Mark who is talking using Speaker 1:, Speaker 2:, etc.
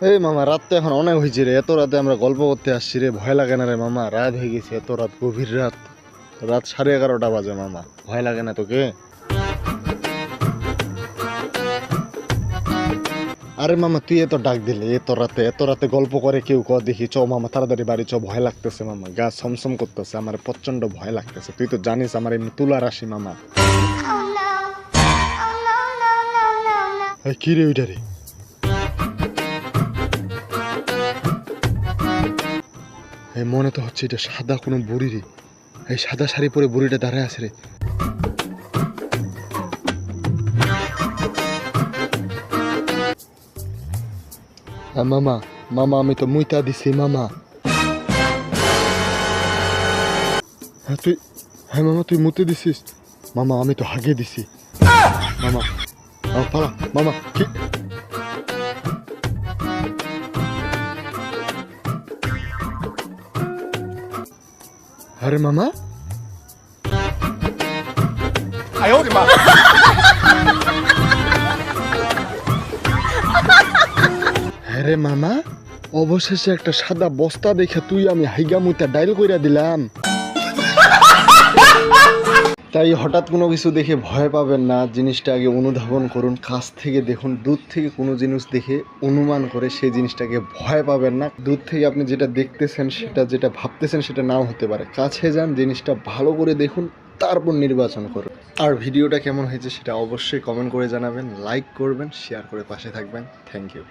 Speaker 1: এই মামা, রাত তো এখন অনেক হয়েছে রে। এত রাতে আমরা গল্প করতে আসছি রে, ভয় লাগে না রে মামা? রাত হয়ে গেছে, এত রাত, গভীর রাত, রাত 11:30 বাজে মামা। ভয় লাগে না তোকে? আরে মামা, তুই এত ডাক দিলে এত রাতে গল্প করে কেউ দেখি? চ মামা, তাড়াতাড়ি বাড়ি চ, ভয় লাগতেছে মামা, গা ছমছম করতেছে, আমার প্রচন্ড ভয় লাগতেছে। তুই তো জানিস আমার এমনি তুলা রাশি মামা। কি রে ওইটা রে? এই মনে তো হচ্ছে এটা সাদা কোনো বুড়ি রে। এই সাদা শাড়ি পরে বুড়িটা দাঁড়ায় আছে রে। মামা, মামা আমি তো মুইতা দিছি মামা। তুই, হ্যাঁ মামা তুই মুতে দিছিস? মামা আমি তো হাগে দিছি মামা। পালা মামা। কি? আরে মামা, আরে মামা, অবশেষে একটা সাদা বস্তা দেখে তুই আমি হাইগা মুইতা ডাইল কইরা দিলাম। তাই হঠাৎ কোনো কিছু দেখে ভয় পাবেন না, জিনিসটা আগে অনুধাবন করুন, কাছ থেকে দেখুন। দূর থেকে কোনো জিনিস দেখে অনুমান করে সেই জিনিসটাকে ভয় পাবেন না। দূর থেকে আপনি যেটা দেখতেছেন, যেটা ভাবতেছেন সেটা নাও হতে পারে। কাছে যান, জিনিসটা ভালো করে দেখুন, তারপর নির্বাচন করুন। আর ভিডিওটা কেমন হয়েছে সেটা অবশ্যই কমেন্ট করে জানাবেন, লাইক করবেন, শেয়ার করে পাশে থাকবেন। Thank you.